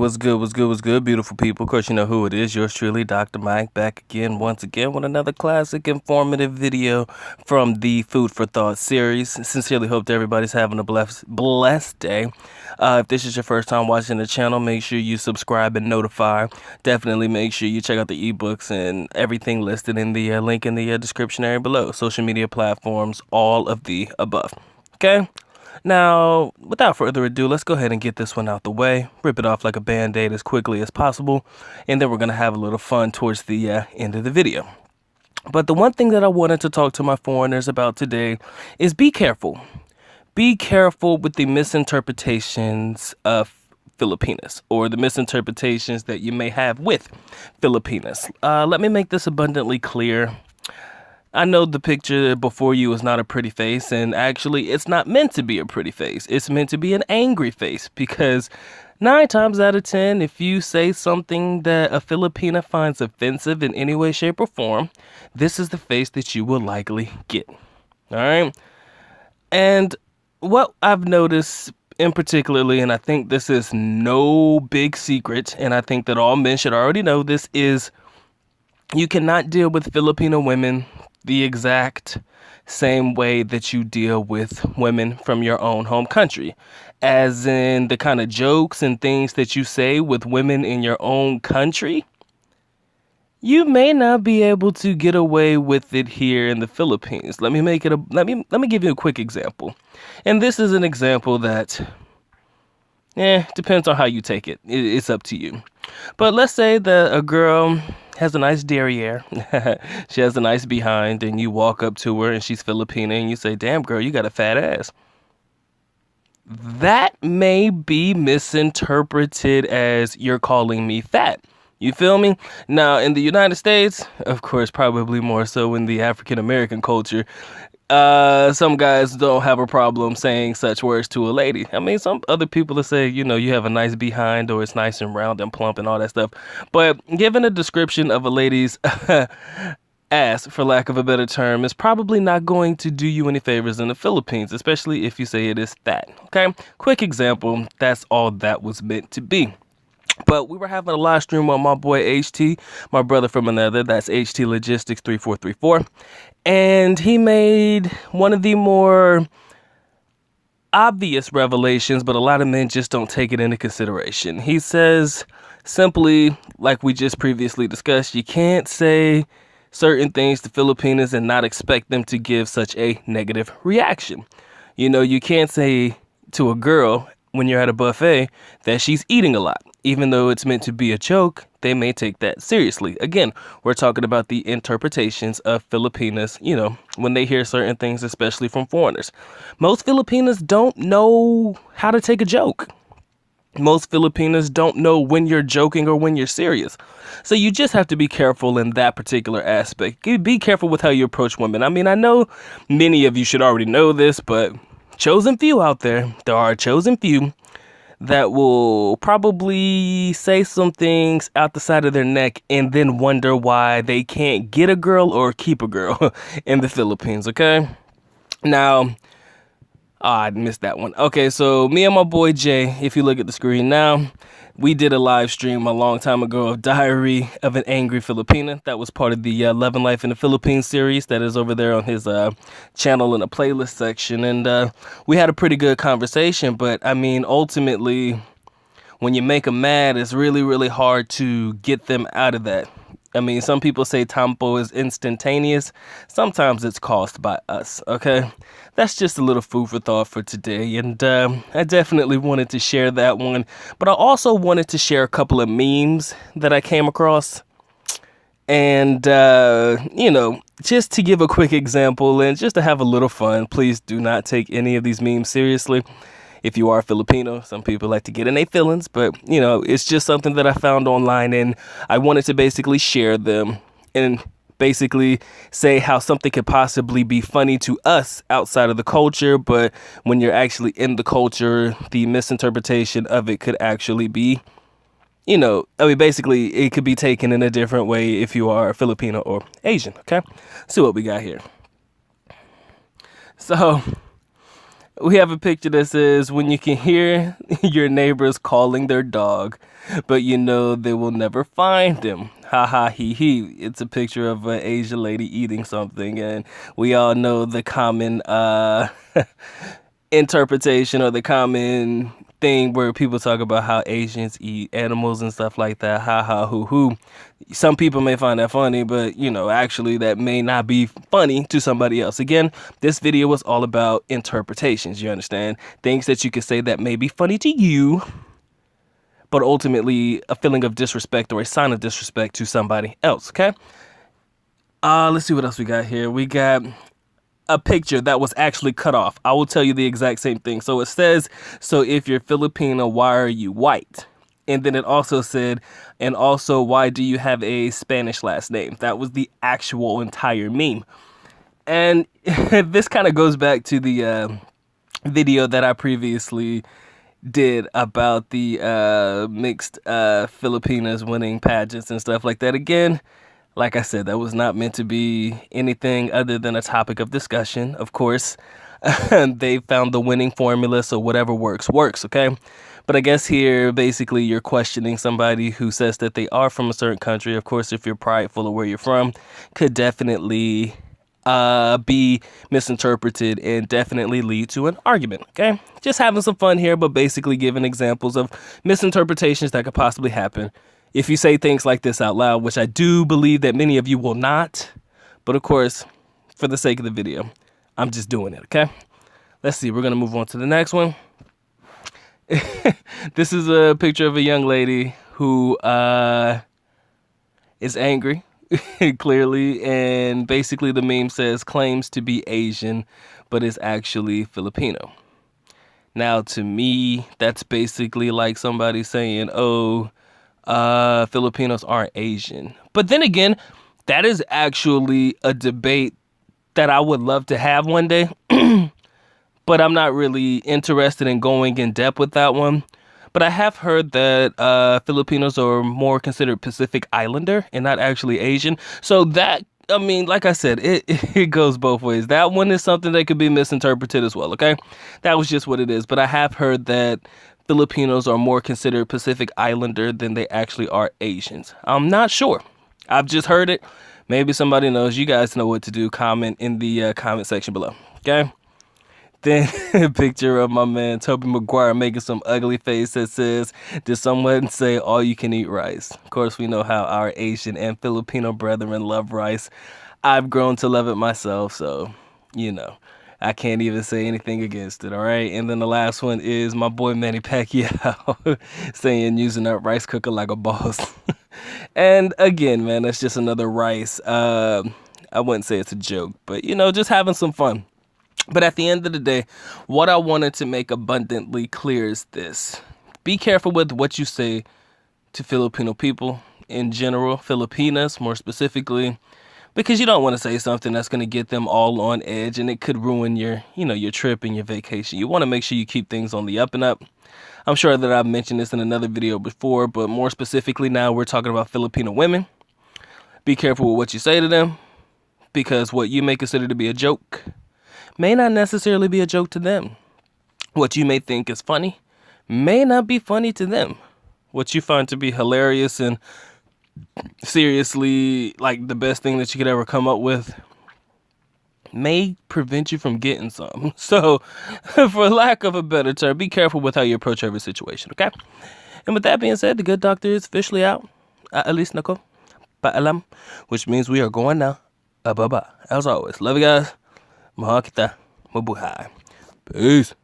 What's good, beautiful people? Of course, you know who it is. Yours truly, Dr. Mike, back again, once again, with another classic, informative video from the Food for Thought series. Sincerely hope that everybody's having a blessed day. If this is your first time watching the channel, make sure you subscribe and notify. Definitely make sure you check out the ebooks and everything listed in the link in the description area below. Social media platforms, all of the above. Okay? Now, without further ado, let's go ahead and get this one out the way, rip it off like a band-aid as quickly as possible, and then we're going to have a little fun towards the end of the video. But the one thing that I wanted to talk to my foreigners about today is be careful. Be careful with the misinterpretations of Filipinas, or the misinterpretations that you may have with Filipinas. Let me make this abundantly clear. I know the picture before you is not a pretty face, and actually it's not meant to be a pretty face. It's meant to be an angry face, because 9 times out of 10, if you say something that a Filipina finds offensive in any way, shape, or form, this is the face that you will likely get. All right? And what I've noticed in particularly, and I think this is no big secret, and I think that all men should already know this, is you cannot deal with Filipino women the exact same way that you deal with women from your own home country. As in the kind of jokes and things that you say with women in your own country, you may not be able to get away with it here in the Philippines. Let me give you a quick example. And this is an example that depends on how you take it. It's up to you. But let's say that a girl has a nice derriere. She has a nice behind, and you walk up to her and she's Filipina and you say, "Damn girl, you got a fat ass." That may be misinterpreted as you're calling me fat. You feel me? Now, in the United States, of course, probably more so in the African American culture, some guys don't have a problem saying such words to a lady. I mean, some other people will say, you know, you have a nice behind, or it's nice and round and plump and all that stuff. But given a description of a lady's ass, for lack of a better term, is probably not going to do you any favors in the Philippines, especially if you say it is fat. Okay? Quick example. That's all that was meant to be. But we were having a live stream on my boy HT, my brother from another. That's HT Logistics 3434. And he made one of the more obvious revelations, but a lot of men just don't take it into consideration. He says simply, like we just previously discussed, you can't say certain things to Filipinas and not expect them to give such a negative reaction. You know, you can't say to a girl when you're at a buffet that she's eating a lot. Even though it's meant to be a joke, they may take that seriously. Again, we're talking about the interpretations of Filipinas, you know, when they hear certain things, especially from foreigners. Most Filipinas don't know how to take a joke. Most Filipinas don't know when you're joking or when you're serious. So you just have to be careful in that particular aspect. Be careful with how you approach women. I mean, I know many of you should already know this, but chosen few out there, there are a chosen few that will probably say some things out the side of their neck and then wonder why they can't get a girl or keep a girl in the Philippines, okay? Now, I missed that one. Okay, so me and my boy Jay, if you look at the screen now, we did a live stream a long time ago of Diary of an Angry Filipina. That was part of the Love and Life in the Philippines series that is over there on his channel in the playlist section. And we had a pretty good conversation, but I mean, ultimately, when you make them mad, it's really, really hard to get them out of that. I mean, some people say tampo is instantaneous. Sometimes it's caused by us, okay? That's just a little food for thought for today. And I definitely wanted to share that one. But I also wanted to share a couple of memes that I came across. And, you know, just to give a quick example and just to have a little fun, please do not take any of these memes seriously. If you are Filipino, some people like to get in their feelings, but, you know, it's just something that I found online, and I wanted to basically share them and basically say how something could possibly be funny to us outside of the culture, but when you're actually in the culture, the misinterpretation of it could actually be, you know, I mean, basically, it could be taken in a different way if you are Filipino or Asian, okay? See what we got here. So We have a picture that says, when you can hear your neighbors calling their dog, but you know they will never find them. Ha ha he he. It's a picture of an Asian lady eating something, and we all know the common interpretation or the common thing where people talk about how Asians eat animals and stuff like that. Ha ha hoo hoo. Some people may find that funny, but actually that may not be funny to somebody else. Again, this video was all about interpretations, you understand? Things that you could say that may be funny to you, but ultimately a feeling of disrespect or a sign of disrespect to somebody else, okay? Let's see what else we got here. We got a picture that was actually cut off. I will tell you the exact same thing. So it says, so if you're Filipino, why are you white? And then it also said, and also, why do you have a Spanish last name? That was the actual entire meme. And this kind of goes back to the video that I previously did about the mixed Filipinas winning pageants and stuff like that. Again, like I said, that was not meant to be anything other than a topic of discussion. Of course, they found the winning formula, so whatever works, okay? But I guess here, basically, you're questioning somebody who says that they are from a certain country. Of course, if you're prideful of where you're from, could definitely be misinterpreted and definitely lead to an argument, okay? Just having some fun here, but basically giving examples of misinterpretations that could possibly happen if you say things like this out loud, which I do believe that many of you will not. But of course, for the sake of the video, I'm just doing it, okay? Let's see, we're going to move on to the next one. This is a picture of a young lady who is angry, clearly, and basically the meme says, claims to be Asian, but is actually Filipino. Now, to me, that's basically like somebody saying, oh, Filipinos aren't Asian. But then again, that is actually a debate that I would love to have one day. But I'm not really interested in going in depth with that one. But I have heard that Filipinos are more considered Pacific Islander and not actually Asian. So that, I mean, like I said, it goes both ways. That one is something that could be misinterpreted as well, okay? That was just what it is. But I have heard that Filipinos are more considered Pacific Islander than they actually are Asians. I'm not sure. I've just heard it. Maybe somebody knows. You guys know what to do. Comment in the comment section below, okay? Then a picture of my man Tobey Maguire making some ugly face that says, did someone say all you can eat rice? Of course, we know how our Asian and Filipino brethren love rice. I've grown to love it myself, so, I can't even say anything against it, all right? And then the last one is my boy Manny Pacquiao saying using that rice cooker like a boss. And again, man, that's just another rice. I wouldn't say it's a joke, but, just having some fun. But at the end of the day, what I wanted to make abundantly clear is this. Be careful with what you say to Filipino people in general, Filipinas more specifically, because you don't want to say something that's going to get them all on edge and it could ruin your trip and your vacation. You want to make sure you keep things on the up and up. I'm sure that I've mentioned this in another video before, but more specifically now we're talking about Filipino women. Be careful with what you say to them, because what you may consider to be a joke may not necessarily be a joke to them. What you may think is funny may not be funny to them. What you find to be hilarious and seriously like the best thing that you could ever come up with may prevent you from getting some. So, for lack of a better term, be careful with how you approach every situation, okay? And with that being said, the good doctor is officially out. At least nako. Paalam. Which means we are going now. Bye-bye. As always, love you guys. Mahal kita. Mabuhay. Peace.